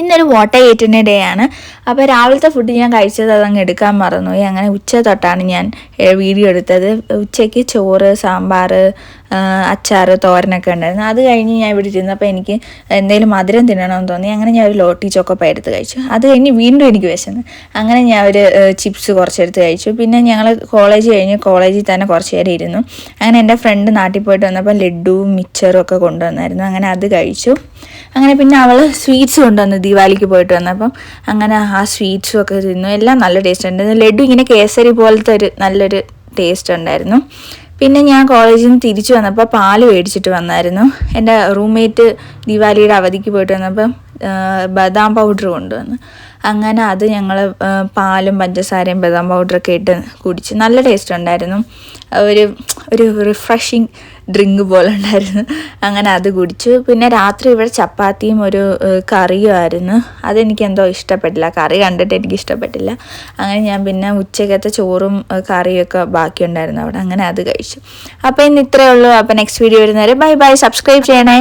ഇന്നൊരു വാട്ടർ ഗേറ്റിൻ്റെ ഡേ ആണ്. അപ്പോൾ രാവിലത്തെ ഫുഡ് ഞാൻ കഴിച്ചത് അതങ്ങ് എടുക്കാൻ മറന്നുപോയി. അങ്ങനെ ഉച്ച തൊട്ടാണ് ഞാൻ വീഡിയോ എടുത്തത്. ഉച്ചയ്ക്ക് ചോറ്, സാമ്പാർ, അച്ചാർ, തോരനൊക്കെ ഉണ്ടായിരുന്നു. അത് കഴിഞ്ഞ് ഞാൻ ഇവിടെ ഇരുന്നപ്പോൾ എനിക്ക് എന്തെങ്കിലും മധുരം തിന്നണമെന്ന് തോന്നി. അങ്ങനെ ഞാൻ ഒരു ലോട്ടി ചോക്കോപ്പ എടുത്ത് കഴിച്ചു. അത് കഴിഞ്ഞ് വീണ്ടും എനിക്ക് വിശന്നു. അങ്ങനെ ഞാൻ ഒരു ചിപ്സ് കുറച്ചെടുത്ത് കഴിച്ചു. പിന്നെ ഞങ്ങൾ കോളേജ് കഴിഞ്ഞ് കോളേജിൽ തന്നെ കുറച്ച് നേരം ഇരുന്നു. അങ്ങനെ എൻ്റെ ഫ്രണ്ട് നാട്ടിൽ പോയിട്ട് വന്നപ്പോൾ ലഡുവും മിച്ചറും ഒക്കെ കൊണ്ടുവന്നായിരുന്നു. അങ്ങനെ അത് കഴിച്ചു. അങ്ങനെ പിന്നെ അവൾ സ്വീറ്റ്സ് കൊണ്ടുവന്നു ദീപാവലിക്ക് പോയിട്ട് വന്നപ്പം. അങ്ങനെ ആ സ്വീറ്റ്സും ഒക്കെ തിന്നു. എല്ലാം നല്ല ടേസ്റ്റ് ഉണ്ടായിരുന്നു. ലഡു ഇങ്ങനെ കേസരി പോലത്തെ ഒരു നല്ലൊരു ടേസ്റ്റ് ഉണ്ടായിരുന്നു. പിന്നെ ഞാൻ കോളേജിൽ നിന്ന് തിരിച്ചു വന്നപ്പോൾ പാല് മേടിച്ചിട്ട് വന്നായിരുന്നു. എൻ്റെ റൂംമേറ്റ് ദീപാവലിയുടെ അവധിക്ക് പോയിട്ട് വന്നപ്പം ബദാം പൗഡർ കൊണ്ടുവന്നു. അങ്ങനെ അത് ഞങ്ങൾ പാലും പഞ്ചസാരയും ബദാം പൗഡറൊക്കെ ഇട്ട് കുടിച്ച് നല്ല ടേസ്റ്റ് ഉണ്ടായിരുന്നു. ഒരു റിഫ്രഷിങ് ഡ്രിങ്ക് പോലെ ഉണ്ടായിരുന്നു. അങ്ങനെ അത് കുടിച്ചു. പിന്നെ രാത്രി ഇവിടെ ചപ്പാത്തിയും ഒരു കറിയുമായിരുന്നു. അതെനിക്ക് എന്തോ ഇഷ്ടപ്പെട്ടില്ല. കറി കണ്ടിട്ട് എനിക്ക് ഇഷ്ടപ്പെട്ടില്ല. അങ്ങനെ ഞാൻ പിന്നെ ഉച്ചക്കത്തെ ചോറും കറിയൊക്കെ ബാക്കിയുണ്ടായിരുന്നു അവിടെ. അങ്ങനെ അത് കഴിച്ചു. അപ്പോൾ ഇന്ന് ഇത്രയേ ഉള്ളൂ. അപ്പോൾ നെക്സ്റ്റ് വീഡിയോ വരുന്നവരെ ബൈ ബൈ. സബ്സ്ക്രൈബ് ചെയ്യണേ.